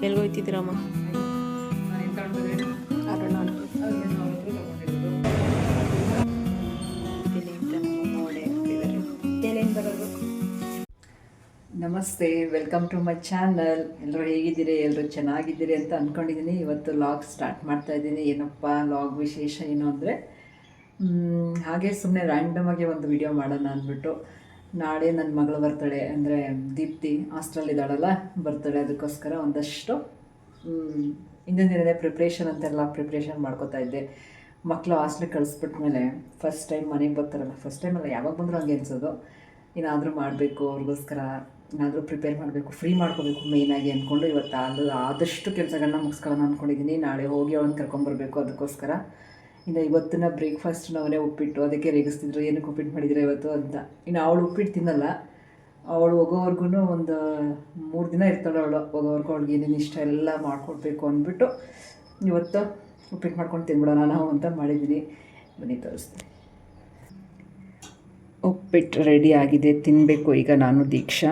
ಎಲ್ಗೋಯ್ತಿದ್ದೀರಮ್ಮ? ನಮಸ್ತೆ, welcome to my channel. ಎಲ್ಲರೂ ಹೇಗಿದ್ದೀರಿ? ಎಲ್ಲರೂ ಚೆನ್ನಾಗಿದ್ದೀರಿ ಅಂತ ಅಂದ್ಕೊಂಡಿದ್ದೀನಿ. ಇವತ್ತು ಲಾಗ್ ಸ್ಟಾರ್ಟ್ ಮಾಡ್ತಾ ಇದ್ದೀನಿ. ಏನಪ್ಪ ಲಾಗ್ ವಿಶೇಷ ಏನು ಅಂದರೆ, ಹಾಗೆ ಸುಮ್ಮನೆ ರ್ಯಾಂಡಮಾಗಿ ಒಂದು ವಿಡಿಯೋ ಮಾಡೋಣ ಅಂದ್ಬಿಟ್ಟು. ನಾಳೆ ನನ್ನ ಮಗಳು ಬರ್ತಡೆ, ಅಂದರೆ ದೀಪ್ತಿ ಹಾಸ್ಟೆಲಿದ್ದಾಳಲ್ಲ, ಬರ್ತಡೆ. ಅದಕ್ಕೋಸ್ಕರ ಒಂದಷ್ಟು ಹಿಂದಿನ ದಿನದೇ ಪ್ರಿಪ್ರೇಷನ್ ಮಾಡ್ಕೋತಾ ಇದ್ದೆ. ಮಕ್ಕಳು ಹಾಸ್ಟ್ಲಿಗೆ ಕಳಿಸ್ಬಿಟ್ಮೇಲೆ ಫಸ್ಟ್ ಟೈಮ್ ಮನೆಗೆ ಬರ್ತಾರಲ್ಲ, ಫಸ್ಟ್ ಟೈಮ್ ಅಲ್ಲ, ಯಾವಾಗ ಬಂದರೂ ಹಂಗೆ ಅನ್ಸೋದು. ಏನಾದರೂ ಮಾಡಬೇಕು, ಅವ್ರಿಗೋಸ್ಕರ ಏನಾದರೂ ಪ್ರಿಪೇರ್ ಮಾಡಬೇಕು, ಫ್ರೀ ಮಾಡ್ಕೋಬೇಕು ಮೇಯ್ನಾಗಿ ಅಂದ್ಕೊಂಡು ಇವತ್ತು ಆದಷ್ಟು ಕೆಲಸಗಳನ್ನ ಮುಗಿಸ್ಕೊಳ್ಳೋಣ ಅಂದ್ಕೊಂಡಿದ್ದೀನಿ. ನಾಳೆ ಹೋಗಿ ಅವಳನ್ನ ಕರ್ಕೊಂಬರ್ಬೇಕು. ಅದಕ್ಕೋಸ್ಕರ ಇನ್ನು ಇವತ್ತಿನ ಬ್ರೇಕ್ಫಾಸ್ಟ್ ನಾವೇ ಉಪ್ಪಿಟ್ಟು, ಅದಕ್ಕೆ ರೇಗಿಸ್ತಿದ್ರು, ಏನಕ್ಕೆ ಉಪ್ಪಿಟ್ಟು ಮಾಡಿದರೆ ಇವತ್ತು ಅಂತ. ಇನ್ನು ಅವಳು ಉಪ್ಪಿಟ್ಟು ತಿನ್ನಲ್ಲ. ಅವಳು ಹೋಗೋವರೆಗೂ ಒಂದು 3 ದಿನ ಇರ್ತಾಳೆ. ಹೋಗೋವರೆಗೂ ಅವಳಿಗೆ ಏನೇನು ಇಷ್ಟ ಎಲ್ಲ ಮಾಡಿಕೊಡ್ಬೇಕು ಅಂದ್ಬಿಟ್ಟು ಇವತ್ತು ಉಪ್ಪಿಟ್ಟು ಮಾಡ್ಕೊಂಡು ತಿನ್ಬಿಡೋಣ ನಾವು ಅಂತ ಮಾಡಿದ್ದೀನಿ. ಬನ್ನಿ ತೋರಿಸ್ತೀನಿ. ಉಪ್ಪಿಟ್ಟು ರೆಡಿ ಆಗಿದೆ, ತಿನ್ನಬೇಕು ಈಗ ನಾನು ದೀಕ್ಷಾ.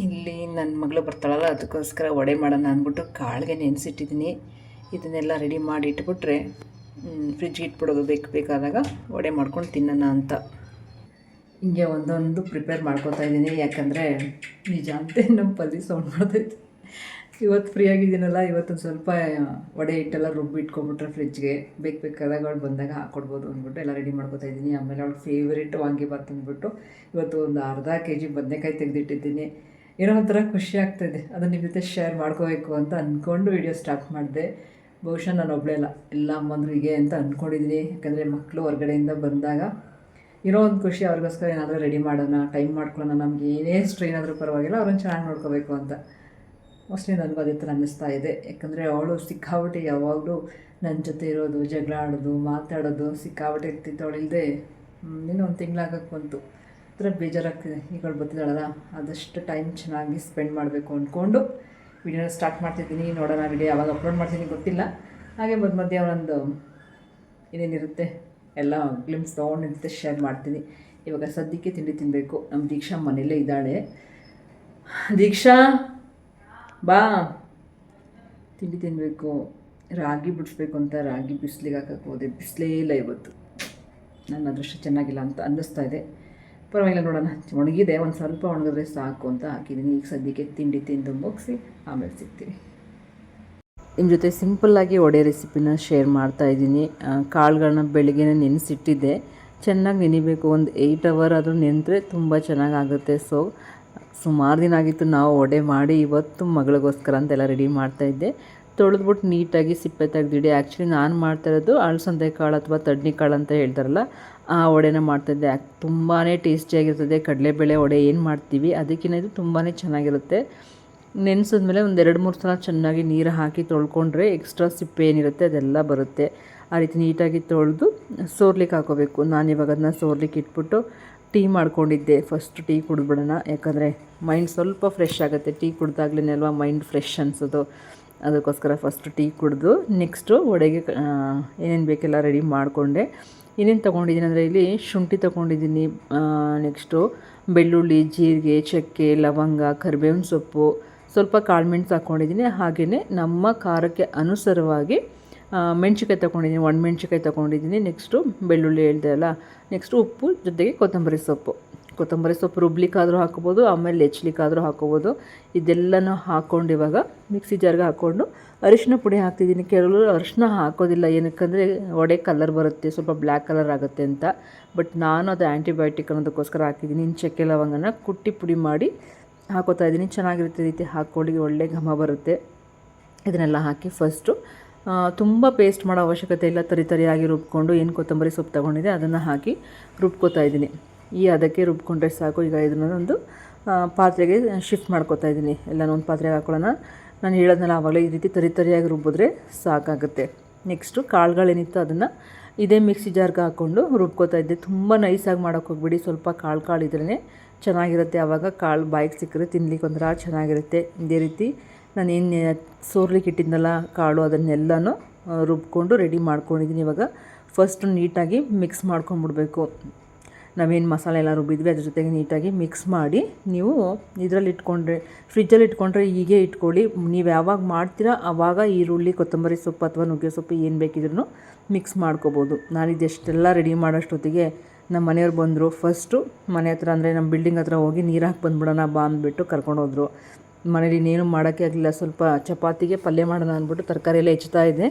ಇಲ್ಲಿ ನನ್ನ ಮಗಳು ಬರ್ತಾಳಲ್ಲ, ಅದಕ್ಕೋಸ್ಕರ ವಡೆ ಮಾಡೋಣ ಅಂದ್ಬಿಟ್ಟು ಕಾಳಿಗೆ ನೆನೆಸಿಟ್ಟಿದ್ದೀನಿ. ಇದನ್ನೆಲ್ಲ ರೆಡಿ ಮಾಡಿ ಇಟ್ಬಿಟ್ರೆ ಫ್ರಿಜ್ಗೆ ಇಟ್ಬಿಡೋದು, ಬೇಕಾದಾಗ ವಡೆ ಮಾಡ್ಕೊಂಡು ತಿನ್ನೋಣ ಅಂತ. ಹಿಂಗೆ ಒಂದೊಂದು ಪ್ರಿಪೇರ್ ಮಾಡ್ಕೊತಾ ಇದ್ದೀನಿ. ಯಾಕಂದರೆ ನಿಜ ಅಂತೆ ನಮ್ಮ ಪಲ್ಲಿ ಸೌಂಡ್ ಮಾಡ್ತೈತೆ. ಇವತ್ತು ಫ್ರೀ ಆಗಿದ್ದೀನಲ್ಲ, ಇವತ್ತೊಂದು ಸ್ವಲ್ಪ ವಡೆ ಹಿಟ್ಟೆಲ್ಲ ರುಬ್ಬಿ ಇಟ್ಕೊಂಡ್ಬಿಟ್ರೆ ಫ್ರಿಜ್ಗೆ ಬೇಕಾದಾಗ ಅವಳು ಬಂದಾಗ ಹಾಕ್ಕೊಡ್ಬೋದು ಅಂದ್ಬಿಟ್ಟು ಎಲ್ಲ ರೆಡಿ ಮಾಡ್ಕೊತಾ ಇದ್ದೀನಿ. ಆಮೇಲೆ ಅವಳು ಫೇವ್ರೇಟ್ ವಾಂಗಿಬಾತ್ ಅಂದ್ಬಿಟ್ಟು ಇವತ್ತು ಒಂದು ಅರ್ಧ kg ಬದನೆಕಾಯಿ ತೆಗೆದಿಟ್ಟಿದ್ದೀನಿ. ಏನೋ ಒಂಥರ ಖುಷಿ ಆಗ್ತಾಯಿದೆ, ಅದನ್ನು ನಿಮ್ಮ ಜೊತೆ ಶೇರ್ ಮಾಡ್ಕೋಬೇಕು ಅಂತ ಅಂದ್ಕೊಂಡು ವಿಡಿಯೋ ಸ್ಟಾರ್ಟ್ ಮಾಡಿದೆ. ಬಹುಶಃ ನಾನು ಒಬ್ಬಳೇ ಅಲ್ಲ, ಎಲ್ಲ ಅಮ್ಮಂದ್ರು ಹೀಗೆ ಅಂತ ಅಂದ್ಕೊಂಡಿದ್ದೀನಿ. ಯಾಕಂದರೆ ಮಕ್ಕಳು ಹೊರಗಡೆಯಿಂದ ಬಂದಾಗ ಇರೋ ಒಂದು ಖುಷಿ, ಅವ್ರಿಗೋಸ್ಕರ ಏನಾದರೂ ರೆಡಿ ಮಾಡೋಣ, ಟೈಮ್ ಮಾಡ್ಕೊಳ್ಳೋಣ, ನಮಗೆ ಏನೇ ಸ್ಟ್ರೈನ್ ಆದರೂ ಪರವಾಗಿಲ್ಲ, ಅವ್ರನ್ನ ಚೆನ್ನಾಗಿ ನೋಡ್ಕೋಬೇಕು ಅಂತ ಮೋಸ್ಟ್ಲಿ ನನಗೂ ಅದೇ ಥರ ಅನ್ನಿಸ್ತಾ ಇದೆ. ಯಾಕಂದರೆ ಅವಳು ಸಿಕ್ಕಾಬಿಟ್ಟು ಯಾವಾಗಲೂ ನನ್ನ ಜೊತೆ ಇರೋದು, ಜಗಳ ಆಡೋದು, ಮಾತಾಡೋದು ಸಿಕ್ಕಾಬಿಟ್ಟು ಇರ್ತಿತ್ತು. ಅವಳಿಲ್ಲದೆ ಇನ್ನೂ ಒಂದು ತಿಂಗಳಾಗಕ್ಕೆ ಬಂತು. ಥರ ಬೇಜಾರಾಗ್ತಿದೆ. ಈಗ ಅವಳು ಬರ್ತಿದ್ದಾಳಲ್ಲ, ಆದಷ್ಟು ಟೈಮ್ ಚೆನ್ನಾಗಿ ಸ್ಪೆಂಡ್ ಮಾಡಬೇಕು ಅಂದ್ಕೊಂಡು ವಿಡಿಯೋನ ಸ್ಟಾರ್ಟ್ ಮಾಡ್ತಿದ್ದೀನಿ. ನೋಡೋಣ ವಿಡಿಯೋ ಯಾವಾಗ ಅಪ್ಲೋಡ್ ಮಾಡ್ತೀನಿ ಗೊತ್ತಿಲ್ಲ. ಹಾಗೆ ಮಧ್ಯೆ ಅವನೊಂದು ಏನೇನಿರುತ್ತೆ ಎಲ್ಲ ಗ್ಲಿಮ್ಸ್ ತೊಗೊಂಡಿರುತ್ತೆ ಶೇರ್ ಮಾಡ್ತೀನಿ. ಇವಾಗ ಸದ್ಯಕ್ಕೆ ತಿಂಡಿ ತಿನ್ನಬೇಕು. ನಮ್ಮ ದೀಕ್ಷಾ ಮನೆಯಲ್ಲೇ ಇದ್ದಾಳೆ. ದೀಕ್ಷಾ ಬಾ, ತಿಂಡಿ ತಿನ್ನಬೇಕು. ರಾಗಿ ಬಿಡಿಸ್ಬೇಕು ಅಂತ ರಾಗಿ ಬಿಸಿಲಿಗೆ ಹಾಕಕ್ಕೆ ಹೋದೆ. ಬಿಸಿಲೇ ಇಲ್ಲ ಇವತ್ತು. ನನ್ನ ಅದೃಷ್ಟ ಚೆನ್ನಾಗಿಲ್ಲ ಅಂತ ಅನ್ನಿಸ್ತಾ ಇದೆ. ಪರವಾಗಿಲ್ಲ, ನೋಡೋಣ. ಒಣಗಿದೆ, ಒಂದು ಸ್ವಲ್ಪ ಒಣಗಿದ್ರೆ ಸಾಕು ಅಂತ ಹಾಕಿದ್ದೀನಿ. ಈಗ ಸದ್ಯಕ್ಕೆ ತಿಂಡಿ ತಿಂದು ಮುಗಿಸಿ ಆಮೇಲೆ ಸಿಗ್ತೀವಿ. ನಿಮ್ಮ ಜೊತೆ ಸಿಂಪಲ್ಲಾಗಿ ವಡೆ ರೆಸಿಪಿನ ಶೇರ್ ಮಾಡ್ತಾಯಿದ್ದೀನಿ. ಕಾಳುಗಳನ್ನ ಬೆಳಗ್ಗೆನೇ ನೆನೆಸಿಟ್ಟಿದ್ದೆ. ಚೆನ್ನಾಗಿ ನೆನಿಬೇಕು, ಒಂದು 8 hour ಆದರೂ ನೆನೆದ್ರೆ ತುಂಬ ಚೆನ್ನಾಗಾಗುತ್ತೆ. ಸುಮಾರು ದಿನ ಆಗಿತ್ತು ನಾವು ವಡೆ ಮಾಡಿ. ಇವತ್ತು ಮಗಳಿಗೋಸ್ಕರ ಅಂತೆಲ್ಲ ರೆಡಿ ಮಾಡ್ತಾಯಿದ್ದೆ. ತೊಳೆದ್ಬಿಟ್ಟು ನೀಟಾಗಿ ಸಿಪ್ಪೆ ತೆಗೆದಿಡಿ. ಆ್ಯಕ್ಚುಲಿ ನಾನು ಮಾಡ್ತಾಯಿರೋದು ಅಳಸಂದೆ ಕಾಳು ಅಥವಾ ತಡ್ನಿ ಕಾಳು ಅಂತ ಹೇಳ್ತಾರಲ್ಲ, ಆ ವಡೆನ ಮಾಡ್ತಾಯಿದ್ದೆ. ತುಂಬಾ ಟೇಸ್ಟಿಯಾಗಿರ್ತದೆ. ಕಡಲೆಬೇಳೆ ವಡೆ ಏನು ಮಾಡ್ತೀವಿ ಅದಕ್ಕಿಂತ ಇದು ತುಂಬಾ ಚೆನ್ನಾಗಿರುತ್ತೆ. ನೆನೆಸಿದ್ಮೇಲೆ ಒಂದು 2-3 ಸಲ ಚೆನ್ನಾಗಿ ನೀರು ಹಾಕಿ ತೊಳ್ಕೊಂಡ್ರೆ ಎಕ್ಸ್ಟ್ರಾ ಸಿಪ್ಪೆ ಏನಿರುತ್ತೆ ಅದೆಲ್ಲ ಬರುತ್ತೆ. ಆ ರೀತಿ ನೀಟಾಗಿ ತೊಳೆದು ಸೋರ್ಲಿಕ್ಕೆ ಹಾಕೋಬೇಕು. ನಾನಿವಾಗ ಅದನ್ನ ಸೋರ್ಲಿಕ್ಕೆ ಇಟ್ಬಿಟ್ಟು ಟೀ ಮಾಡ್ಕೊಂಡಿದ್ದೆ. ಫಸ್ಟ್ ಟೀ ಕುಡಿದ್ಬಿಡೋಣ, ಯಾಕಂದರೆ ಮೈಂಡ್ ಸ್ವಲ್ಪ ಫ್ರೆಶ್ ಆಗುತ್ತೆ. ಟೀ ಕುಡ್ದಾಗ್ಲೇ ಅಲ್ವಾ ಮೈಂಡ್ ಫ್ರೆಶ್ ಅನಿಸೋದು. ಅದಕ್ಕೋಸ್ಕರ ಫಸ್ಟ್ ಟೀ ಕುಡಿದು ನೆಕ್ಸ್ಟು ವಡೆಗೆ ಏನೇನು ಬೇಕೆಲ್ಲ ರೆಡಿ ಮಾಡಿಕೊಂಡೆ. ಏನೇನು ತೊಗೊಂಡಿದ್ದೀನಿ ಅಂದರೆ, ಇಲ್ಲಿ ಶುಂಠಿ ತೊಗೊಂಡಿದ್ದೀನಿ, ನೆಕ್ಸ್ಟು ಬೆಳ್ಳುಳ್ಳಿ, ಜೀರಿಗೆ, ಚಕ್ಕೆ, ಲವಂಗ, ಕರಿಬೇವಿನ ಸೊಪ್ಪು, ಸ್ವಲ್ಪ ಕಾಳುಮೆಣಸು ಹಾಕ್ಕೊಂಡಿದ್ದೀನಿ. ಹಾಗೆಯೇ ನಮ್ಮ ಖಾರಕ್ಕೆ ಅನುಸಾರವಾಗಿ ಮೆಣಸಿಕಾಯಿ ತೊಗೊಂಡಿದ್ದೀನಿ, ಒಣಮೆಣ್ಸಿಕಾಯಿ ತೊಗೊಂಡಿದ್ದೀನಿ. ನೆಕ್ಸ್ಟು ಬೆಳ್ಳುಳ್ಳಿ ಹೇಳ್ದೆ ಅಲ್ಲ, ನೆಕ್ಸ್ಟು ಉಪ್ಪು, ಜೊತೆಗೆ ಕೊತ್ತಂಬರಿ ಸೊಪ್ಪು ರುಬ್ಲಿಕ್ಕಾದರೂ ಹಾಕ್ಬೋದು, ಆಮೇಲೆ ಹೆಚ್ಚಲಿಕ್ಕಾದರೂ ಹಾಕ್ಕೋಬೋದು. ಇದೆಲ್ಲನೂ ಹಾಕ್ಕೊಂಡು ಇವಾಗ ಮಿಕ್ಸಿ ಜಾರ್ಗೆ ಹಾಕ್ಕೊಂಡು ಅರಿಶಿನ ಪುಡಿ ಹಾಕ್ತಿದ್ದೀನಿ. ಕೆಲವರು ಅರಿಶಿನ ಹಾಕೋದಿಲ್ಲ, ಏನಕ್ಕಂದರೆ ವಡೆ ಕಲರ್ ಬರುತ್ತೆ, ಸ್ವಲ್ಪ ಬ್ಲ್ಯಾಕ್ ಕಲರ್ ಆಗುತ್ತೆ ಅಂತ. ಬಟ್ ನಾನು ಅದು ಆ್ಯಂಟಿಬಯೋಟಿಕ್ ಅನ್ನೋದಕ್ಕೋಸ್ಕರ ಹಾಕಿದ್ದೀನಿ. ಇನ್ನು ಚಕ್ಕೆ ಲವಂಗನ ಕುಟ್ಟಿ ಪುಡಿ ಮಾಡಿ ಹಾಕೋತಾ ಇದ್ದೀನಿ. ಚೆನ್ನಾಗಿರುತ್ತೆ. ರೀತಿ ಹಾಕ್ಕೊಳ್ಳಿ, ಒಳ್ಳೆ ಘಮ ಬರುತ್ತೆ. ಇದನ್ನೆಲ್ಲ ಹಾಕಿ ಫಸ್ಟು ತುಂಬ ಪೇಸ್ಟ್ ಮಾಡೋ ಅವಶ್ಯಕತೆ ಇಲ್ಲ. ತರಿಯಾಗಿ ರುಬ್ಕೊಂಡು ಏನು ಕೊತ್ತಂಬರಿ ಸೊಪ್ಪು ತೊಗೊಂಡಿದೆ ಅದನ್ನು ಹಾಕಿ ರುಬ್ಕೋತಾ ಇದ್ದೀನಿ. ಅದಕ್ಕೆ ರುಬ್ಕೊಂಡ್ರೆ ಸಾಕು. ಈಗ ಇದನ್ನೊಂದು ಪಾತ್ರೆಗೆ ಶಿಫ್ಟ್ ಮಾಡ್ಕೋತಾ ಇದ್ದೀನಿ. ಎಲ್ಲನೂ ಒಂದು ಪಾತ್ರೆಗೆ ಹಾಕೊಳ್ಳೋಣ. ನಾನು ಹೇಳೋದ್ನಲ್ಲ ಆವಾಗಲೇ, ಈ ರೀತಿ ತರಿಯಾಗಿ ರುಬ್ಬಿದ್ರೆ ಸಾಕಾಗುತ್ತೆ. ನೆಕ್ಸ್ಟು ಕಾಳುಗಳೇನಿತ್ತು ಅದನ್ನು ಇದೇ ಮಿಕ್ಸಿ ಜಾರ್ಗೆ ಹಾಕ್ಕೊಂಡು ರುಬ್ಕೋತಾ ಇದ್ದೆ. ತುಂಬ ನೈಸಾಗಿ ಮಾಡೋಕ್ಕೆ ಹೋಗ್ಬಿಡಿ, ಸ್ವಲ್ಪ ಕಾಳು ಇದ್ರೇ ಚೆನ್ನಾಗಿರುತ್ತೆ. ಆವಾಗ ಕಾಳು ಬಾಯಿಗೆ ಸಿಕ್ಕರೆ ತಿನ್ಲಿಕ್ಕೆ ಒಂಥರ ಚೆನ್ನಾಗಿರುತ್ತೆ. ಇದೇ ರೀತಿ ನಾನು ಏನು ಸೋರ್ಲಿಕ್ಕೆ ಇಟ್ಟಿದ್ನಲ್ಲ ಕಾಳು, ಅದನ್ನೆಲ್ಲನೂ ರುಬ್ಕೊಂಡು ರೆಡಿ ಮಾಡ್ಕೊಂಡಿದ್ದೀನಿ. ಇವಾಗ ಫಸ್ಟ್ ನೀಟಾಗಿ ಮಿಕ್ಸ್ ಮಾಡ್ಕೊಂಬಿಡ್ಬೇಕು. ನಾವೇನು ಮಸಾಲೆ ಎಲ್ಲ ರುಬ್ಬಿದ್ವಿ ಅದ್ರ ಜೊತೆಗೆ ನೀಟಾಗಿ ಮಿಕ್ಸ್ ಮಾಡಿ ನೀವು ಇದರಲ್ಲಿ ಇಟ್ಕೊಂಡ್ರೆ, ಫ್ರಿಜ್ಜಲ್ಲಿ ಇಟ್ಕೊಂಡ್ರೆ ಹೀಗೆ ಇಟ್ಕೊಳ್ಳಿ. ನೀವು ಯಾವಾಗ ಮಾಡ್ತೀರಾ ಆವಾಗ ಈರುಳ್ಳಿ, ಕೊತ್ತಂಬರಿ ಸೊಪ್ಪು ಅಥವಾ ನುಗ್ಗೆ ಸೊಪ್ಪು ಏನು ಬೇಕಿದ್ರೂ ಮಿಕ್ಸ್ ಮಾಡ್ಕೋಬೋದು. ನಾನಿದೆಷ್ಟೆಲ್ಲ ರೆಡಿ ಮಾಡೋಷ್ಟೊತ್ತಿಗೆ ನಮ್ಮ ಮನೆಯವ್ರು ಬಂದರು. ಫಸ್ಟು ಮನೆ ಹತ್ರ ಅಂದರೆ ನಮ್ಮ ಬಿಲ್ಡಿಂಗ್ ಹತ್ರ ಹೋಗಿ ನೀರು ಹಾಕಿ ಬಂದುಬಿಡೋಣ ಬಾ ಅಂದ್ಬಿಟ್ಟು ಕರ್ಕೊಂಡೋದ್ರು. ಮನೇಲಿ ಇನ್ನೇನು ಮಾಡೋಕ್ಕೆ ಆಗಲಿಲ್ಲ. ಸ್ವಲ್ಪ ಚಪಾತಿಗೆ ಪಲ್ಯ ಮಾಡೋಣ ಅಂದ್ಬಿಟ್ಟು ತರಕಾರಿ ಎಲ್ಲ ಹೆಚ್ತಾ ಇದ್ದೆ.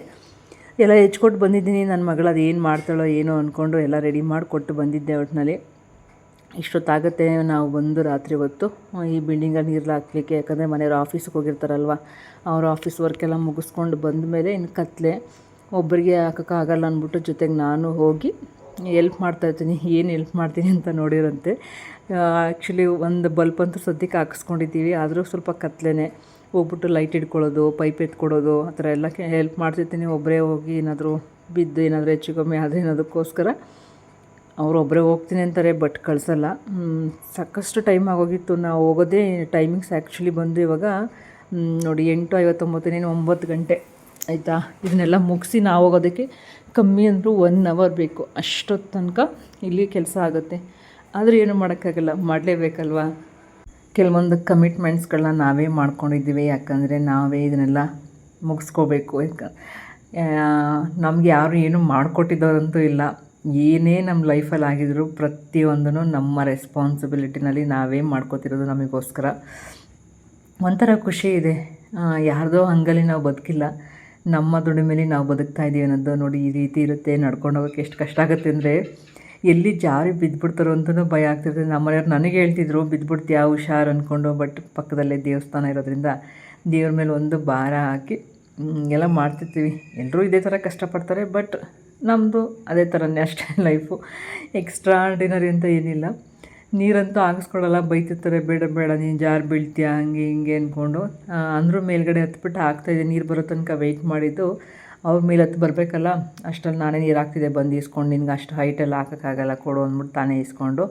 ಎಲ್ಲ ಹೆಚ್ಕೊಟ್ಟು ಬಂದಿದ್ದೀನಿ. ನನ್ನ ಮಗಳು ಅದು ಏನು ಮಾಡ್ತಾಳೋ ಏನೋ ಅಂದ್ಕೊಂಡು ಎಲ್ಲ ರೆಡಿ ಮಾಡಿ ಕೊಟ್ಟು ಬಂದಿದ್ದೆ. ಒಟ್ಟಿನಲ್ಲಿ ಇಷ್ಟೊತ್ತಾಗುತ್ತೆ ನಾವು ಬಂದು ರಾತ್ರಿ ಹೊತ್ತು ಈ ಬಿಲ್ಡಿಂಗಲ್ಲಿ ನೀರು ಹಾಕಲಿಕ್ಕೆ. ಯಾಕಂದರೆ ಮನೆಯವ್ರು ಆಫೀಸ್ಗೆ ಹೋಗಿರ್ತಾರಲ್ವ, ಅವ್ರ ಆಫೀಸ್ ವರ್ಕೆಲ್ಲ ಮುಗಿಸ್ಕೊಂಡು ಬಂದ ಮೇಲೆ ಇನ್ನು ಕತ್ತಲೆ ಒಬ್ಬರಿಗೆ ಹಾಕೋಕ್ಕಾಗಲ್ಲ ಅಂದ್ಬಿಟ್ಟು ಜೊತೆಗೆ ನಾನು ಹೋಗಿ ಎಲ್ಪ್ ಮಾಡ್ತಾಯಿರ್ತೀನಿ. ಏನು ಎಲ್ಪ್ ಮಾಡ್ತೀನಿ ಅಂತ ನೋಡಿರಂತೆ. ಆ್ಯಕ್ಚುಲಿ ಒಂದು ಬಲ್ಪ್ ಅಂತೂ ಸದ್ಯಕ್ಕೆ ಹಾಕಿಸ್ಕೊಂಡಿದ್ದೀವಿ, ಆದರೂ ಸ್ವಲ್ಪ ಕತ್ಲೆನೇ. ಹೋಗ್ಬಿಟ್ಟು ಲೈಟ್ ಇಟ್ಕೊಳ್ಳೋದು, ಪೈಪ್ ಎತ್ಕೊಡೋದು ಆ ಥರ ಎಲ್ಲ ಹೆಲ್ಪ್ ಮಾಡ್ತಿರ್ತೀನಿ. ಒಬ್ಬರೇ ಹೋಗಿ ಏನಾದರೂ ಬಿದ್ದು ಏನಾದರೂ ಹೆಚ್ಚು ಕಮ್ಮಿ ಆದರೆ ಏನಾದಕ್ಕೋಸ್ಕರ ಅವರೊಬ್ಬರೇ ಹೋಗ್ತೀನಿ ಅಂತಾರೆ, ಬಟ್ ಕಳಿಸಲ್ಲ. ಸಾಕಷ್ಟು ಟೈಮ್ ಆಗೋಗಿತ್ತು. ನಾವು ಹೋಗೋದೇ ಟೈಮಿಂಗ್ಸ್ ಆ್ಯಕ್ಚುಲಿ ಬಂದು ಇವಾಗ ನೋಡಿ 8:59, 9 ಗಂಟೆ ಆಯಿತಾ. ಇದನ್ನೆಲ್ಲ ಮುಗಿಸಿ ನಾವು ಹೋಗೋದಕ್ಕೆ ಕಮ್ಮಿ ಅಂದರೂ 1 ಅವರ್ ಬೇಕು. ಅಷ್ಟೊತ್ತು ತನಕ ಇಲ್ಲಿ ಕೆಲಸ ಆಗುತ್ತೆ. ಆದರೆ ಏನು ಮಾಡೋಕ್ಕಾಗಲ್ಲ, ಮಾಡಲೇಬೇಕಲ್ವ. ಕೆಲವೊಂದು ಕಮಿಟ್ಮೆಂಟ್ಸ್ಗಳನ್ನ ನಾವೇ ಮಾಡ್ಕೊಂಡಿದ್ದೀವಿ. ಯಾಕಂದರೆ ನಾವೇ ಇದನ್ನೆಲ್ಲ ಮುಗಿಸ್ಕೋಬೇಕು. ನಮಗೆ ಯಾರು ಏನೂ ಮಾಡಿಕೊಟ್ಟಿದ್ದವರಂತೂ ಇಲ್ಲ. ಏನೇ ನಮ್ಮ ಲೈಫಲ್ಲಿ ಆಗಿದ್ರು ಪ್ರತಿಯೊಂದೂ ನಮ್ಮ ರೆಸ್ಪಾನ್ಸಿಬಿಲಿಟಿನಲ್ಲಿ ನಾವೇ ಮಾಡ್ಕೋತಿರೋದು ನಮಗೋಸ್ಕರ. ಒಂಥರ ಖುಷಿ ಇದೆ. ಯಾರ್ದೋ ಹಂಗಲ್ಲಿ ನಾವು ಬದುಕಿಲ್ಲ, ನಮ್ಮ ದುಡಿಮೆಲಿ ನಾವು ಬದುಕ್ತಾ ಇದ್ದೀವಿ ಅನ್ನೋದು ನೋಡಿ. ಈ ರೀತಿ ಇರುತ್ತೆ. ನಡ್ಕೊಂಡು ಹೋಗೋಕ್ಕೆ ಎಷ್ಟು ಕಷ್ಟ ಆಗುತ್ತೆ ಅಂದರೆ ಎಲ್ಲಿ ಜಾರಿ ಬಿದ್ದುಬಿಡ್ತಾರೋ ಅಂತಲೂ ಭಯ ಆಗ್ತಿರ್ತದೆ. ನಮ್ಮನೆಯವ್ರು ನನಗೆ ಹೇಳ್ತಿದ್ರು, ಬಿದ್ದುಬಿಡ್ತೀಯಾ ಹುಷಾರು ಅಂದ್ಕೊಂಡು. ಬಟ್ ಪಕ್ಕದಲ್ಲೇ ದೇವಸ್ಥಾನ ಇರೋದ್ರಿಂದ ದೇವ್ರ ಮೇಲೆ ಒಂದು ಭಾರ ಹಾಕಿ ಎಲ್ಲ ಮಾಡ್ತಿರ್ತೀವಿ. ಎಲ್ಲರೂ ಇದೇ ಥರ ಕಷ್ಟಪಡ್ತಾರೆ. ಬಟ್ ನಮ್ಮದು ಅದೇ ಥರನೇ ಅಷ್ಟೇ ಲೈಫು. ಎಕ್ಸ್ಟ್ರಾ ಆರ್ಡಿನರಿ ಅಂತ ಏನಿಲ್ಲ. ನೀರಂತೂ ಹಾಕಿಸ್ಕೊಳ್ಳಲ್ಲ, ಬೈತಿರ್ತಾರೆ, ಬೇಡ ಬೇಡ ನೀನು ಜಾರು ಬೀಳ್ತೀಯ ಹಂಗೆ ಹಿಂಗೆ ಅಂದ್ಕೊಂಡು. ಅಂದರೂ ಮೇಲ್ಗಡೆ ಹತ್ಬಿಟ್ಟು ಹಾಕ್ತಾಯಿದ್ದೆ. ನೀರು ಬರೋ ತನಕ ವೆಯ್ಟ್ ಮಾಡಿದ್ದು. ಅವ್ರ ಮೇಲೆ ಹತ್ತು ಬರಬೇಕಲ್ಲ, ಅಷ್ಟರಲ್ಲಿ ನಾನೇ ನೀರು ಹಾಕ್ತಿದ್ದೆ. ಬಂದು ಇಸ್ಕೊಂಡು, ನಿನ್ಗೆ ಅಷ್ಟು ಹೈಟೆಲ್ಲ ಹಾಕೋಕ್ಕಾಗಲ್ಲ ಕೊಡು ಅಂದ್ಬಿಟ್ಟು ತಾನೇ ಇಸ್ಕೊಂಡು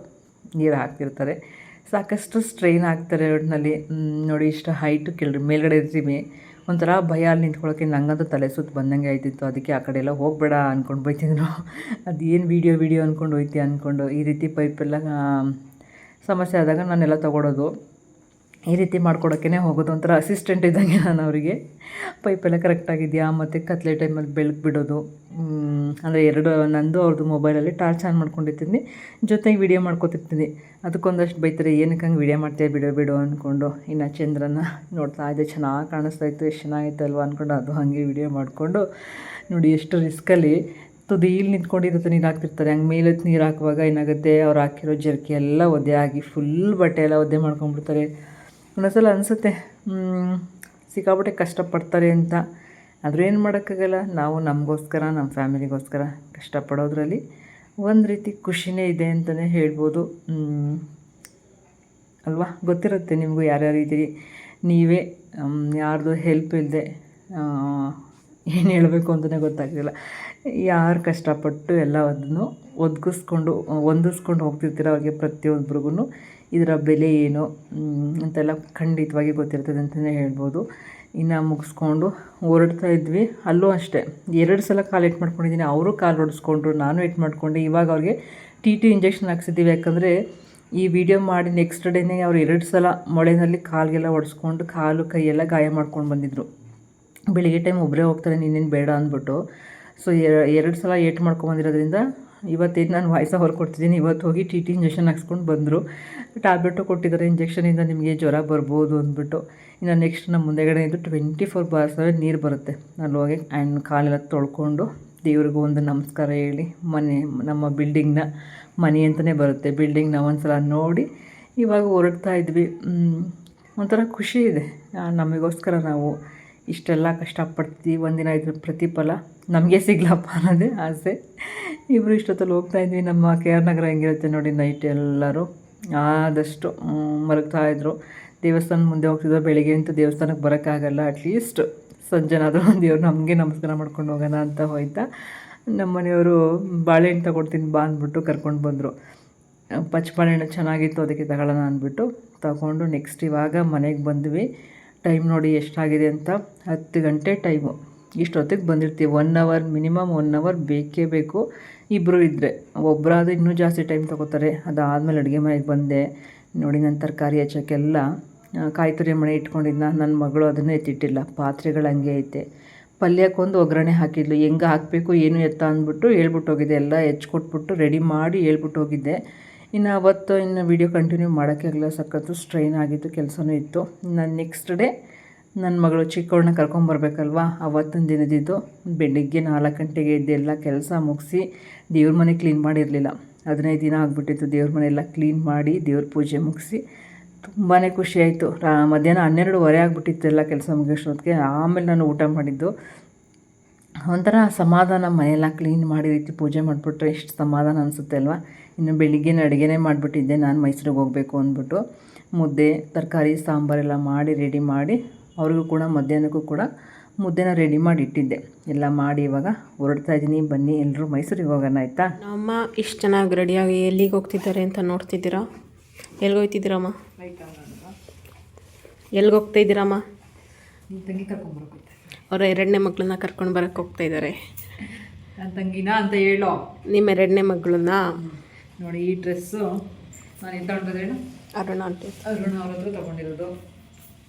ನೀರು ಹಾಕ್ತಿರ್ತಾರೆ. ಸಾಕಷ್ಟು ಸ್ಟ್ರೈನ್ ಆಗ್ತಾರೆ ಒಟ್ಟಿನಲ್ಲಿ. ನೋಡಿ ಇಷ್ಟು ಹೈಟು ಮೇಲ್ಗಡೆ ಇರ್ತೀವಿ. ಒಂಥರ ಭಯ ಅಲ್ಲಿ ನಿಂತ್ಕೊಳ್ಳೋಕ್ಕೆ. ನಂಗಂತೂ ತಲೆ ಸುತ್ತು ಬಂದಂಗೆ ಆಯ್ತಿತ್ತು. ಅದಕ್ಕೆ ಆ ಕಡೆ ಎಲ್ಲ ಹೋಗಬೇಡ ಅಂದ್ಕೊಂಡು ಬೈತಿದ್ರು. ಅದೇನು ವೀಡಿಯೋ ಅಂದ್ಕೊಂಡು ಹೋಯ್ತಿ ಅಂದ್ಕೊಂಡು. ಈ ರೀತಿ ಪೈಪೆಲ್ಲ ಸಮಸ್ಯೆ ಆದಾಗ ನಾನೆಲ್ಲ ತೊಗೊಳೋದು, ಈ ರೀತಿ ಮಾಡ್ಕೊಡೋಕ್ಕೇ ಹೋಗೋದು. ಒಂಥರ ಅಸಿಸ್ಟೆಂಟ್ ಇದ್ದಂಗೆ ನಾನು ಅವರಿಗೆ. ಪೈಪೆಲ್ಲ ಕರೆಕ್ಟಾಗಿದೆಯಾ, ಮತ್ತು ಕತ್ಲೆ ಟೈಮಲ್ಲಿ ಬೆಳಕು ಬಿಡೋದು. ಅಂದರೆ ನಂದು ಅವ್ರದ್ದು ಮೊಬೈಲಲ್ಲಿ ಟಾರ್ಚ್ ಆನ್ ಮಾಡ್ಕೊಂಡಿರ್ತೀನಿ, ಜೊತೆಗೆ ವೀಡಿಯೋ ಮಾಡ್ಕೊತಿರ್ತೀನಿ. ಅದಕ್ಕೊಂದಷ್ಟು ಬೈತಾರೆ, ಏನಕ್ಕೆ ಹಂಗೆ ವೀಡಿಯೋ ಮಾಡ್ತೀಯ, ಬಿಡೋ ಅಂದ್ಕೊಂಡು. ಇನ್ನು ಚಂದ್ರನ ನೋಡ್ತಾ ಇದ್ದೆ, ಚೆನ್ನಾಗಿ ಕಾಣಿಸ್ತಾಯಿತ್ತು, ಎಷ್ಟು ಚೆನ್ನಾಗಿತ್ತು ಅಲ್ವ ಅಂದ್ಕೊಂಡು ಅದು ಹಾಗೆ ವೀಡಿಯೋ ಮಾಡಿಕೊಂಡು. ನೋಡಿ ಎಷ್ಟು ರಿಸ್ಕಲ್ಲಿ ತುದಿಯಲ್ಲಿ ನಿಂತ್ಕೊಂಡಿರುತ್ತೆ ನೀರು ಹಾಕ್ತಿರ್ತಾರೆ. ಹಂಗೆ ಮೇಲೆತ್ತು ನೀರು ಹಾಕುವಾಗ ಏನಾಗುತ್ತೆ, ಅವ್ರು ಹಾಕಿರೋ ಜರ್ಕಿ ಎಲ್ಲ ಒದ್ದೆ ಆಗಿ ಫುಲ್ ಬಟ್ಟೆ ಎಲ್ಲ ಒದ್ದೆ ಮಾಡ್ಕೊಂಡ್ಬಿಡ್ತಾರೆ. ಒಂದೊಂದ್ಸಲ ಅನಿಸುತ್ತೆ ಸಿಕ್ಕಾಪಟ್ಟೆ ಕಷ್ಟಪಡ್ತಾರೆ ಅಂತ. ಆದರೂ ಏನು ಮಾಡೋಕ್ಕಾಗಲ್ಲ. ನಾವು ನಮಗೋಸ್ಕರ, ನಮ್ಮ ಫ್ಯಾಮಿಲಿಗೋಸ್ಕರ ಕಷ್ಟಪಡೋದ್ರಲ್ಲಿ ಒಂದು ರೀತಿ ಖುಷಿನೇ ಇದೆ ಅಂತಲೇ ಹೇಳ್ಬೋದು ಅಲ್ವಾ. ಗೊತ್ತಿರುತ್ತೆ ನಿಮಗೂ ಯಾರ್ಯಾರು ಇದ್ದೀರಿ. ನೀವೇ ಯಾರ್ದು ಹೆಲ್ಪ್ ಇಲ್ಲದೆ ಏನು ಹೇಳಬೇಕು ಅಂತಲೇ ಗೊತ್ತಾಗ್ತಿಲ್ಲ. ಯಾರು ಕಷ್ಟಪಟ್ಟು ಎಲ್ಲವನ್ನು ಹೊಂದಿಸ್ಕೊಂಡು ಹೋಗ್ತಿರ್ತೀರ, ಅವ್ರಿಗೆ ಪ್ರತಿಯೊಬ್ಬರಿಗೂ ಇದರ ಬೆಲೆ ಏನು ಅಂತೆಲ್ಲ ಖಂಡಿತವಾಗಿ ಗೊತ್ತಿರ್ತದೆ ಅಂತಲೇ ಹೇಳ್ಬೋದು. ಇನ್ನು ಮುಗಿಸ್ಕೊಂಡು ಹೊರಡ್ತಾ ಇದ್ವಿ. ಅಲ್ಲೂ ಅಷ್ಟೇ 2 ಸಲ ಕಾಲು ಏಟ್ ಮಾಡ್ಕೊಂಡಿದ್ದೀನಿ. ಅವರು ಕಾಲು ಹೊಡೆಸ್ಕೊಂಡ್ರು, ನಾನು ಏಟ್ ಮಾಡ್ಕೊಂಡೆ. ಇವಾಗ ಅವ್ರಿಗೆ TT ಇಂಜೆಕ್ಷನ್ ಹಾಕ್ಸಿದ್ದೀವಿ. ಯಾಕಂದರೆ ಈ ವಿಡಿಯೋ ಮಾಡಿ ನೆಕ್ಸ್ಟ್ ಡೇನೇ ಅವ್ರು 2 ಸಲ ಮೊಳೆನಲ್ಲಿ ಕಾಲಿಗೆಲ್ಲ ಹೊಡೆಸ್ಕೊಂಡು ಕಾಲು ಕೈಯೆಲ್ಲ ಗಾಯ ಮಾಡ್ಕೊಂಡು ಬಂದಿದ್ದರು. ಬೆಳಿಗ್ಗೆ ಟೈಮ್ ಒಬ್ಬರೇ ಹೋಗ್ತಾರೆ, ನೀನೇನು ಬೇಡ ಅಂದ್ಬಿಟ್ಟು. ಸೊ 2 ಸಲ ಏಟ್ ಮಾಡ್ಕೊಂಬಂದಿರೋದ್ರಿಂದ ಇವತ್ತೇನು ನಾನು ವಾಯ್ಸ ಹೊರಕೊಡ್ತಿದ್ದೀನಿ. ಇವತ್ತು ಹೋಗಿ TT ಇಂಜೆಕ್ಷನ್ ಹಾಕ್ಸ್ಕೊಂಡು ಬಂದರು. ಟ್ಯಾಬ್ಲೆಟು ಕೊಟ್ಟಿದ್ದಾರೆ, ಇಂಜೆಕ್ಷನಿಂದ ನಿಮಗೆ ಜ್ವರ ಬರ್ಬೋದು ಅಂದ್ಬಿಟ್ಟು. ಇನ್ನು ನೆಕ್ಸ್ಟ್ ನಮ್ಮ ಮುಂದೆಗಡೆ ಇದ್ದು 24 hours ನೀರು ಬರುತ್ತೆ. ಅಲ್ಲಿ ಹೋಗಿ ಆ್ಯಂಡ್ ಕಾಲೆಲ್ಲ ತೊಳ್ಕೊಂಡು ದೇವ್ರಿಗೂ ಒಂದು ನಮಸ್ಕಾರ ಹೇಳಿ ನಮ್ಮ ಬಿಲ್ಡಿಂಗ್ನ ಮನೆ ಅಂತಲೇ ಬರುತ್ತೆ. ಬಿಲ್ಡಿಂಗ್ನ ಒಂದು ಸಲ ನೋಡಿ ಇವಾಗ ಹೊರಡ್ತಾ ಇದ್ವಿ. ಒಂಥರ ಖುಷಿ ಇದೆ. ನಮಗೋಸ್ಕರ ನಾವು ಇಷ್ಟೆಲ್ಲ ಕಷ್ಟಪಡ್ತೀವಿ, ಒಂದಿನ ಇದ್ರ ಪ್ರತಿಫಲ ನಮಗೆ ಸಿಗ್ಲಪ್ಪ ಅನ್ನೋದೇ ಆಸೆ. ಇಬ್ಬರು ಇಷ್ಟೊತ್ತಲ್ಲಿ ಹೋಗ್ತಾಯಿದ್ವಿ. ನಮ್ಮ KR ನಗರ ಹೆಂಗಿರುತ್ತೆ ನೋಡಿ, ನೈಟ್ ಎಲ್ಲರೂ ಆದಷ್ಟು ಮಲಗ್ತಾಯಿದ್ರು. ದೇವಸ್ಥಾನ ಮುಂದೆ ಹೋಗ್ತಿದ್ರು. ಬೆಳಿಗ್ಗೆ ಅಂತೂ ದೇವಸ್ಥಾನಕ್ಕೆ ಬರೋಕ್ಕಾಗಲ್ಲ, ಅಟ್ಲೀಸ್ಟ್ ಸಂಜೆನಾದರೂ ದೇವ್ರು ನಮಗೆ ನಮಸ್ಕಾರ ಮಾಡ್ಕೊಂಡು ಹೋಗೋಣ ಅಂತ ಹೋಯ್ತಾ. ನಮ್ಮ ಮನೆಯವರು ಬಾಳೆಹಣ್ಣು ತಗೊಡ್ತೀನಿ ಬಾ ಅಂದ್ಬಿಟ್ಟು ಕರ್ಕೊಂಡು ಬಂದರು. ಪಚ್ಚಬಾಳೆಹಣ್ಣು ಚೆನ್ನಾಗಿತ್ತು, ಅದಕ್ಕೆ ತಗೊಳ್ಳೋಣ ಅಂದ್ಬಿಟ್ಟು ತಗೊಂಡು ನೆಕ್ಸ್ಟ್ ಇವಾಗ ಮನೆಗೆ ಬಂದ್ವಿ. ಟೈಮ್ ನೋಡಿ ಎಷ್ಟಾಗಿದೆ ಅಂತ, 10 ಗಂಟೆ ಟೈಮು. ಇಷ್ಟೊತ್ತಿಗೆ ಬಂದಿರ್ತೀವಿ. 1 ಅವರ್ ಮಿನಿಮಮ್ 1 ಅವರ್ ಬೇಕೇ ಬೇಕು. ಇಬ್ಬರು ಇದ್ದರೆ, ಒಬ್ಬರಾದ್ರೆ ಇನ್ನೂ ಜಾಸ್ತಿ ಟೈಮ್ ತೊಗೋತಾರೆ. ಅದಾದಮೇಲೆ ಅಡುಗೆ ಮನೆಗೆ ಬಂದೆ. ನೋಡಿ ನಾನು ತರಕಾರಿ ಹೆಚ್ಚೋಕ್ಕೆಲ್ಲ ಕಾಯಿ ತುರಿ ಮಣೆ ಇಟ್ಕೊಂಡಿದ್ನ. ನನ್ನ ಮಗಳು ಅದನ್ನೇ ಎತ್ತಿಟ್ಟಿಲ್ಲ, ಪಾತ್ರೆಗಳು ಹಂಗೆ ಐತೆ. ಪಲ್ಯಕ್ಕೊಂದು ಒಗ್ಗರಣೆ ಹಾಕಿದ್ಲು, ಹೆಂಗೆ ಹಾಕಬೇಕು ಏನು ಎತ್ತ ಅಂದ್ಬಿಟ್ಟು ಹೇಳ್ಬಿಟ್ಟು ಹೋಗಿದ್ದೆ. ಎಲ್ಲ ಹೆಚ್ಕೊಟ್ಬಿಟ್ಟು ರೆಡಿ ಮಾಡಿ ಹೇಳ್ಬಿಟ್ಟು ಹೋಗಿದ್ದೆ. ಇನ್ನು ಅವತ್ತು ವೀಡಿಯೋ ಕಂಟಿನ್ಯೂ ಮಾಡೋಕ್ಕಾಗಲ್ಲ, ಸಖತ್ತು ಸ್ಟ್ರೈನ್ ಆಗಿತ್ತು, ಕೆಲಸನೂ ಇತ್ತು. ನಾನು ನೆಕ್ಸ್ಟ್ ಡೇ ನನ್ನ ಮಗಳು ಚಿಕ್ಕವಳನ್ನ ಕರ್ಕೊಂಬರ್ಬೇಕಲ್ವ, ಅವತ್ತಿನ ದಿನದಿದ್ದು ಬೆಳಿಗ್ಗೆ 4 ಗಂಟೆಗೆ ಎದ್ದು ಎಲ್ಲ ಕೆಲಸ ಮುಗಿಸಿ ದೇವ್ರ ಮನೆ ಕ್ಲೀನ್ ಮಾಡಿರಲಿಲ್ಲ. 15 ದಿನ ಆಗಿಬಿಟ್ಟಿತ್ತು ದೇವ್ರ ಮನೆ ಎಲ್ಲ ಕ್ಲೀನ್ ಮಾಡಿ ದೇವ್ರ ಪೂಜೆ ಮುಗಿಸಿ. ತುಂಬಾ ಖುಷಿಯಾಯಿತು. ಮಧ್ಯಾಹ್ನ 12:15 ಆಗಿಬಿಟ್ಟಿತ್ತು ಎಲ್ಲ ಕೆಲಸ ಮುಗಿಸೋದಕ್ಕೆ. ಆಮೇಲೆ ನಾನು ಊಟ ಮಾಡಿದ್ದು. ಒಂಥರ ಸಮಾಧಾನ, ಮನೆಯೆಲ್ಲ ಕ್ಲೀನ್ ಮಾಡಿ ರೀತಿ ಪೂಜೆ ಮಾಡಿಬಿಟ್ರೆ ಎಷ್ಟು ಸಮಾಧಾನ ಅನಿಸುತ್ತೆ ಅಲ್ವಾ. ಇನ್ನು ಬೆಳಿಗ್ಗೆನೇ ಅಡುಗೆನೇ ಮಾಡಿಬಿಟ್ಟಿದ್ದೆ ನಾನು, ಮೈಸೂರಿಗೆ ಹೋಗಬೇಕು ಅಂದ್ಬಿಟ್ಟು. ಮುದ್ದೆ ತರಕಾರಿ ಸಾಂಬಾರೆಲ್ಲ ಮಾಡಿ ರೆಡಿ ಮಾಡಿ ಅವ್ರಿಗೂ ಕೂಡ ಮಧ್ಯಾಹ್ನಕ್ಕೂ ಕೂಡ ಮುದ್ದೆನ ರೆಡಿ ಮಾಡಿ ಇಟ್ಟಿದ್ದೆ. ಎಲ್ಲ ಮಾಡಿ ಇವಾಗ ಹೊರಡ್ತಾ ಇದ್ದೀನಿ. ಬನ್ನಿ ಎಲ್ಲರೂ ಮೈಸೂರಿಗೆ ಹೋಗೋಣ, ಆಯಿತಾ? ನಮ್ಮ ಇಷ್ಟು ಚೆನ್ನಾಗಿ ರೆಡಿಯಾಗಿ ಎಲ್ಲಿಗೆ ಹೋಗ್ತಿದ್ದಾರೆ ಅಂತ ನೋಡ್ತಿದ್ದೀರಾ? ಎಲ್ಲಿಗೆ ಹೋಗ್ತಿದ್ದೀರಮ್ಮ? ಎಲ್ಲಿಗೆ ಹೋಗ್ತಾ ಇದ್ದೀರಮ್ಮ? ನಿಮ್ಮ ತಂಗಿ ಕರ್ಕೊಂಬರೋಕೆ ಅವರ 2ನೇ ಮಗಳನ್ನ ಕರ್ಕೊಂಡು ಬರೋಕ್ಕೆ ಹೋಗ್ತಾಯಿದ್ದಾರೆ. ನನ್ನ ತಂಗಿನ ಅಂತ ಹೇಳೋ, ನಿಮ್ಮ 2ನೇ ಮಗಳನ್ನ. ನೋಡಿ ಈ ಡ್ರೆಸ್ಸು ನಾನು ಎಂತ ಹೊಂಟದ ಹೇಳು, ಅರುಣ ಅಂತ, ಅರುಣ ಅವ್ರ ಹತ್ರ ತೊಗೊಂಡಿರೋದು.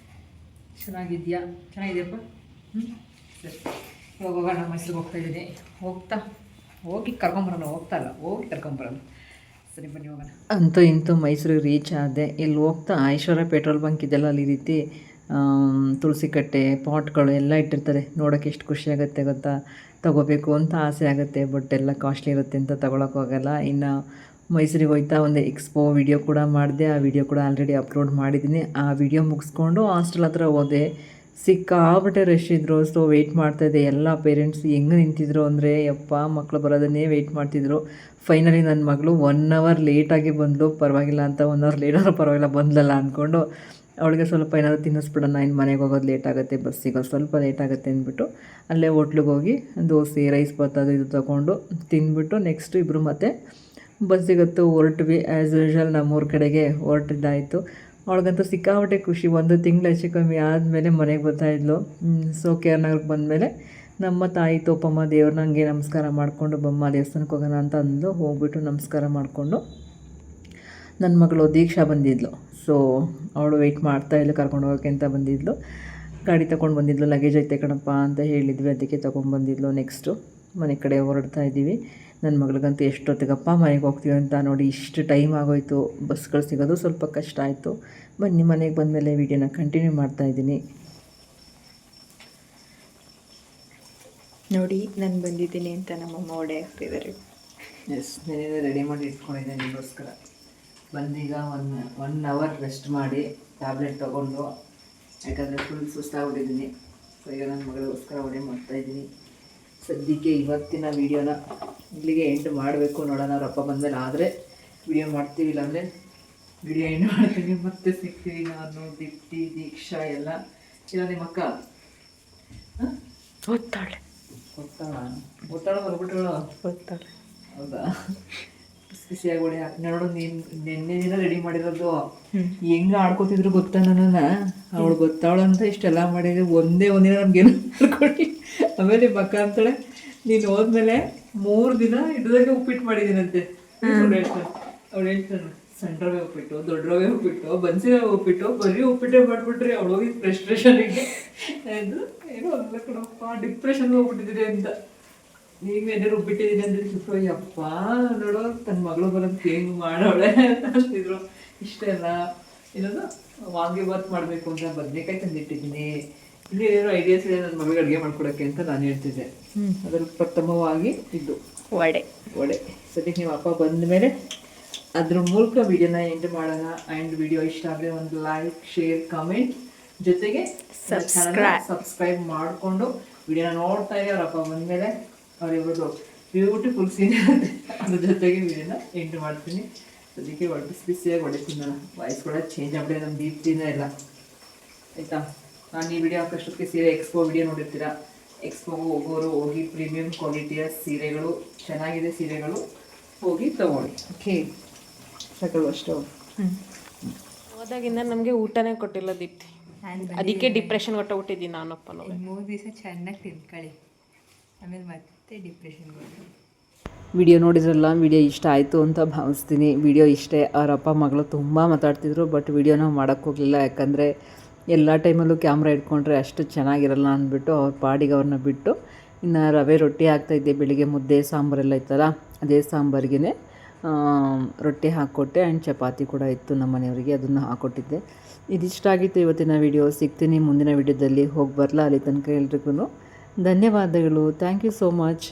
ಚೆನ್ನಾಗಿದೆಯಾ? ಚೆನ್ನಾಗಿದೆಯಪ್ಪ. ಸರಿ, ಇವಾಗ ಹೋಗೋಣ. ಮೈಸೂರಿಗೆ ಹೋಗ್ತಾಯಿದ್ದೀನಿ. ಹೋಗಿ ಕರ್ಕೊಂಬರೋಣ. ಹೋಗಿ ಕರ್ಕೊಂಬರೋಣ. ಸರಿ ಬನ್ನಿ ಹೋಗೋಣ. ಅಂತೂ ಇಂತೂ ಮೈಸೂರಿಗೆ ರೀಚ್ ಆದೆ. ಇಲ್ಲಿ ಹೋಗ್ತಾ ಐಶ್ವರ್ಯ ಪೆಟ್ರೋಲ್ ಬಂಕ್ ಇದೆಲ್ಲ ಅಲ್ಲಿ ರೀತಿ ತುಳಸಿ ಕಟ್ಟೆ ಪಾಟ್ಗಳು ಎಲ್ಲ ಇಟ್ಟಿರ್ತಾರೆ. ನೋಡೋಕ್ಕೆ ಎಷ್ಟು ಖುಷಿ ಆಗುತ್ತೆ ಗೊತ್ತಾ. ತೊಗೋಬೇಕು ಅಂತ ಆಸೆ ಆಗುತ್ತೆ, ಬಟ್ ಎಲ್ಲ ಕಾಸ್ಟ್ಲಿ ಇರುತ್ತೆ ಅಂತ ತೊಗೊಳಕ್ಕೋಗಲ್ಲ. ಇನ್ನು ಮೈಸೂರಿಗೆ ಹೋಯ್ತಾ ಒಂದು ಎಕ್ಸ್ಪೋ ವಿಡಿಯೋ ಕೂಡ ಮಾಡಿದೆ. ಆ ವಿಡಿಯೋ ಕೂಡ ಆಲ್ರೆಡಿ ಅಪ್ಲೋಡ್ ಮಾಡಿದ್ದೀನಿ. ಆ ವಿಡಿಯೋ ಮುಗಿಸ್ಕೊಂಡು ಹಾಸ್ಟೆಲ್ ಹತ್ರ ಹೋದೆ. ಸಿಕ್ಕಾಬಿಟ್ಟೆ ರಶ್ ಇದ್ದರು. ಸೊ ವೆಯ್ಟ್ ಮಾಡ್ತಾಯಿದ್ದೆ. ಎಲ್ಲ ಪೇರೆಂಟ್ಸ್ ಹೆಂಗೆ ನಿಂತಿದ್ರು ಅಂದರೆ, ಯಪ್ಪ ಮಕ್ಕಳು ಬರೋದನ್ನೇ ವೆಯ್ಟ್ ಮಾಡ್ತಿದ್ರು. ಫೈನಲಿ ನನ್ನ ಮಗಳು 1 ಅವರ್ ಲೇಟಾಗಿ ಬಂದಳು. ಪರವಾಗಿಲ್ಲ ಅಂತ 1 ಅವರ್ ಲೇಟ್ ಆದರೂ ಪರವಾಗಿಲ್ಲ ಬಂದಲ್ಲ ಅಂದ್ಕೊಂಡು ಅವಳಿಗೆ ಸ್ವಲ್ಪ ಏನಾದರೂ ತಿನ್ನಿಸ್ಬಿಡೋಣ, ಇನ್ನು ಮನೆಗೆ ಹೋಗೋದು ಲೇಟ್ ಆಗುತ್ತೆ, ಬಸ್ಸಿಗೆ ಸ್ವಲ್ಪ ಲೇಟ್ ಆಗುತ್ತೆ ಅಂದ್ಬಿಟ್ಟು ಅಲ್ಲೇ ಹೋಟ್ಲಿಗೆ ಹೋಗಿ ದೋಸೆ ರೈಸ್ ಬಾತ್ ಅದು ಇದು ತೊಗೊಂಡು ತಿಂದ್ಬಿಟ್ಟು ನೆಕ್ಸ್ಟ್ ಇಬ್ಬರು ಮತ್ತೆ ಬಸ್ಸಿಗತ್ತು ಹೊರಟ್ವಿ. ಆ್ಯಸ್ ಯೂಶ್ವಲ್ ನಮ್ಮೂರ ಕಡೆಗೆ ಹೊರಟಿದ್ದಾಯಿತು. ಅವಳಿಗಂತೂ ಸಿಕ್ಕಾಪಟ್ಟೆ ಖುಷಿ. 1 ತಿಂಗಳು ಹೆಚ್ಚು ಕಮ್ಮಿ ಆದಮೇಲೆ ಮನೆಗೆ ಬರ್ತಾಯಿದ್ಲು. ಸೊ KR-ನಗರಕ್ಕೆ ಬಂದಮೇಲೆ ನಮ್ಮ ತಾಯಿ ತೋಪಮ್ಮ ದೇವ್ರನ್ನ ಹಂಗೆ ನಮಸ್ಕಾರ ಮಾಡಿಕೊಂಡು ಬೊಮ್ಮ ದೇವಸ್ಥಾನಕ್ಕೆ ಹೋಗೋಣ ಅಂತ ಅಂದು ಹೋಗ್ಬಿಟ್ಟು ನಮಸ್ಕಾರ ಮಾಡಿಕೊಂಡು ನನ್ನ ಮಗಳು ದೀಕ್ಷಾ ಬಂದಿದ್ಲು. ಸೊ ಅವಳು ವೆಯ್ಟ್ ಮಾಡ್ತಾಯಿದ್ಲು, ಕರ್ಕೊಂಡು ಹೋಗೋಕ್ಕೆ ಅಂತ ಬಂದಿದ್ಲು. ಗಾಡಿ ತೊಗೊಂಡು ಬಂದಿದ್ಲು. ಲಗೇಜ್ ಐತೆ ಕಣಪ್ಪ ಅಂತ ಹೇಳಿದ್ವಿ, ಅದಕ್ಕೆ ತೊಗೊಂಡ್ಬಂದಿದ್ಲು. ನೆಕ್ಸ್ಟು ಮನೆ ಕಡೆ ಹೊರಡ್ತಾ ಇದ್ದೀವಿ. ನನ್ನ ಮಗಳಿಗಂತೂ ಎಷ್ಟೊತ್ತಿಗಪ್ಪ ಮನೆಗೆ ಹೋಗ್ತೀವಿ ಅಂತ ನೋಡಿ ಇಷ್ಟು ಟೈಮ್ ಆಗೋಯ್ತು. ಬಸ್ಗಳು ಸಿಗೋದು ಸ್ವಲ್ಪ ಕಷ್ಟ ಆಯಿತು. ಬನ್ನಿ ಮನೆಗೆ ಬಂದಮೇಲೆ ವೀಡಿಯೋನ ಕಂಟಿನ್ಯೂ ಮಾಡ್ತಾಯಿದ್ದೀನಿ. ನೋಡಿ ನಾನು ಬಂದಿದ್ದೀನಿ ಅಂತ ನಮ್ಮಮ್ಮ ಓಡೆ ಆಗ್ತಿದ್ದಾರೆ. ಎಸ್, ನೆನೆ ರೆಡಿ ಮಾಡಿ ಇಟ್ಕೊಂಡಿದ್ದೆ ನಿಮಗೋಸ್ಕರ. ಬಂದೀಗ 1 ಅವರ್ ರೆಸ್ಟ್ ಮಾಡಿ ಟ್ಯಾಬ್ಲೆಟ್ ತೊಗೊಂಡು, ಯಾಕಂದರೆ ಫುಲ್ ಸುಸ್ತಾಗ್ಬಿಟ್ಟಿದ್ದೀನಿ. ಸೊ ಈಗ ನನ್ನ ಮಗಳಿಗೋಸ್ಕರ ಒಡೆ ಮಾಡ್ತಾಯಿದ್ದೀನಿ. ಸದ್ಯಕ್ಕೆ ಇವತ್ತಿನ ವೀಡಿಯೋನ ಇಲ್ಲಿಗೆ ಎಂಡ್ ಮಾಡಬೇಕು. ನೋಡೋಣ ಅವ್ರಪ್ಪ ಬಂದಮೇಲೆ ಆದರೆ ವೀಡಿಯೋ ಮಾಡ್ತೀವಿ, ಇಲ್ಲಾಂದರೆ ವೀಡಿಯೋ ಎಂಡ್ ಮಾಡ್ತೀನಿ. ಮತ್ತೆ ಸಿಗ್ತೀವಿ ನಾನು, ದೀಪ್ತಿ, ದೀಕ್ಷಾ ಎಲ್ಲ. ಇಲ್ಲ ನಿಮ್ಮ ಅಕ್ಕ ಓದ್ತಾಳೆ ಬರ್ಬಿಟ್ಟಳು. ಹೌದಾ? ಬಿಸಿಯಾಗಿ ಹೊಡೆ ನೋಡು. ನಿನ್ನೆ ದಿನ ರೆಡಿ ಮಾಡಿರೋದು ಹೆಂಗೆ ಆಡ್ಕೋತಿದ್ರು ಗೊತ್ತಾ ನನ್ನನ್ನು. ಅವಳು ಗೊತ್ತಾವಳು ಅಂತ ಇಷ್ಟೆಲ್ಲ ಮಾಡಿದ್ರೆ ಒಂದಿನ ನಮ್ಗೇನು ಮಾಡ್ಕೊಡಿ. ಆಮೇಲೆ ಬಕ್ಕ ಅಂತಾಳೆ, ನೀನು ಹೋದ್ಮೇಲೆ 3 ದಿನ ಹಿಡಿದಾಗ ಉಪ್ಪಿಟ್ಟು ಮಾಡಿದ್ದೀನಂತೆ. ಅವಳು ಹೇಳ್ತಾನೆ, ಸಣ್ಣ ರವೆ ಉಪ್ಪಿಟ್ಟು, ದೊಡ್ಡ ರವೆ ಉಪ್ಪಿಟ್ಟು, ಬನ್ಸಿ ರವೆ ಉಪ್ಪಿಟ್ಟು, ಬರೀ ಉಪ್ಪಿಟ್ಟೆ ಮಾಡಿಬಿಟ್ರಿ. ಅವಳು ಹೋಗಿ ಫ್ರಸ್ಟ್ರೇಷನಿಗೆ ಏನೋ ಅಲ್ಲ ಕಣಪ್ಪ, ಡಿಪ್ರೆಷನ್ಗೆ ಹೋಗ್ಬಿಟ್ಟಿದ್ದೀರಿ ಅಂತ. ಈಗ ಏನಾರು ಉಪ್ಪಿಟ್ಟಿದ್ದೀನಿ ಅಂದ್ರೆ ಯಪ್ಪ ನೋಡೋ ತನ್ನ ಮಗಳು ಬರೋದಕ್ಕೆ ಹೆಂಗೆ ಮಾಡೋಳೆ ಅಂತಿದ್ರು. ಇಷ್ಟೆಲ್ಲ ಏನದು ವಾಂಗಿಬಾತ್ ಮಾಡಬೇಕು ಅಂತ ಬದನೆಕಾಯಿ ತಂದಿಟ್ಟಿದ್ದೀನಿ. ಇಲ್ಲಿ ಏನೋ ಐಡಿಯಾಸ್ ಇದೆ ನನ್ನ ಮಗಳಿಗೆ ಅಡುಗೆ ಮಾಡ್ಕೊಡೋಕ್ಕೆ ಅಂತ ನಾನು ಹೇಳ್ತಿದ್ದೆ. ಅದರ ಪ್ರಥಮವಾಗಿ ಇದು ವಡೆ. ಸದ್ಯಕ್ಕೆ ನಿಮ್ಮ ಅಪ್ಪ ಬಂದ ಮೇಲೆ ಅದ್ರ ಮೂಲಕ ವಿಡಿಯೋನ ಎಂಡ್ ಮಾಡೋಣ. ಆ್ಯಂಡ್ ವಿಡಿಯೋ ಇಷ್ಟ ಆದರೆ ಒಂದು ಲೈಕ್, ಶೇರ್, ಕಮೆಂಟ್, ಜೊತೆಗೆ ಸಬ್ಸ್ಕ್ರೈಬ್ ಮಾಡಿಕೊಂಡು ವಿಡಿಯೋನ ನೋಡ್ತಾ ಇರಿ. ಅವರಪ್ಪ ಬಂದಮೇಲೆ ಅವರಿಬ್ಬರು ಬ್ಯೂಟಿಫುಲ್ ಸೀನ್ ಇರುತ್ತೆ, ಅದ್ರ ಜೊತೆಗೆ ವಿಡಿಯೋನ ಎಂಡ್ ಮಾಡ್ತೀನಿ. ಅದಕ್ಕೆ ಬಿಸಿಯಾಗಿ ಹೊಡಿತೀನಿ. ನಾನು ವಾಯ್ಸ್ ಕೂಡ ಚೇಂಜ್ ಆಗ್ಬಿಟ್ಟೆ, ನಮ್ಮ ದೀಪ್ತಿನ ಎಲ್ಲ ಆಯಿತಾ. ನಾನು ಈ ವಿಡಿಯೋ ಹಾಕೋಷ್ಟೊತ್ತಿಗೆ ಸೀರೆ ಎಕ್ಸ್ಪೋ ವಿಡಿಯೋ ನೋಡಿರ್ತೀರ. ಎಕ್ಸ್ಪೋಗೆ ಹೋಗೋರು ಹೋಗಿ ಪ್ರೀಮಿಯಂ ಕ್ವಾಲಿಟಿಯ ಸೀರೆಗಳು, ಚೆನ್ನಾಗಿದೆ ಸೀರೆಗಳು, ಹೋಗಿ ತಗೊಳ್ಳಿ. ಓಕೆ, ಸಕಲು ಅಷ್ಟು. ಹೋದಾಗಿಂದ ನಮಗೆ ಊಟನೇ ಕೊಟ್ಟಿಲ್ಲ ದೀಪ್ತಿ, ಅದಕ್ಕೆ ಡಿಪ್ರೆಷನ್ ಹೊಟ್ಟೋಗ್ಬಿಟ್ಟಿದ್ದೀನಿ ನಾನಪ್ಪ. 3 ದಿವಸ ಚೆನ್ನಾಗಿ ತಿನ್ಕೊಳ್ಳಿ, ಆಮೇಲೆ ಮತ್ತೆ ಡಿಪ್ರೆಷನ್ಗೆ ಹೋಗಿ. ವಿಡಿಯೋ ನೋಡಿದ್ರಲ್ಲ, ವಿಡಿಯೋ ಇಷ್ಟ ಆಯಿತು ಅಂತ ಭಾವಿಸ್ತೀನಿ. ವಿಡಿಯೋ ಇಷ್ಟೇ. ಅವ್ರ ಅಪ್ಪ ಮಗಳು ತುಂಬ ಮಾತಾಡ್ತಿದ್ರು, ಬಟ್ ವಿಡಿಯೋನ ಮಾಡೋಕ್ಕೋಗಲಿಲ್ಲ. ಯಾಕಂದರೆ ಎಲ್ಲ ಟೈಮಲ್ಲೂ ಕ್ಯಾಮ್ರಾ ಇಟ್ಕೊಂಡ್ರೆ ಅಷ್ಟು ಚೆನ್ನಾಗಿರಲ್ಲ ಅಂದ್ಬಿಟ್ಟು ಅವ್ರ ಪಾಡಿಗೆ ಅವ್ರನ್ನ ಬಿಟ್ಟು, ಇನ್ನು ರವೆ ರೊಟ್ಟಿ ಆಗ್ತಾಯಿದ್ದೆ. ಬೆಳಿಗ್ಗೆ ಮುದ್ದೆ ಸಾಂಬಾರೆಲ್ಲ ಇತ್ತಲ್ಲ, ಅದೇ ಸಾಂಬಾರಿಗೆ ರೊಟ್ಟಿ ಹಾಕ್ಕೊಟ್ಟೆ. ಆ್ಯಂಡ್ ಚಪಾತಿ ಕೂಡ ಇತ್ತು ನಮ್ಮ ಮನೆಯವರಿಗೆ, ಅದನ್ನು ಹಾಕ್ಕೊಟ್ಟಿದ್ದೆ. ಇದಿಷ್ಟ ಆಗಿತ್ತು ಇವತ್ತಿನ ವಿಡಿಯೋ. ಸಿಗ್ತೀನಿ ಮುಂದಿನ ವಿಡಿಯೋದಲ್ಲಿ. ಹೋಗಿ ಬರಲ್ಲ ಅಲ್ಲಿ ತನಕ ಎಲ್ರಿಗೂ ಧನ್ಯವಾದಗಳು. Thank you so much.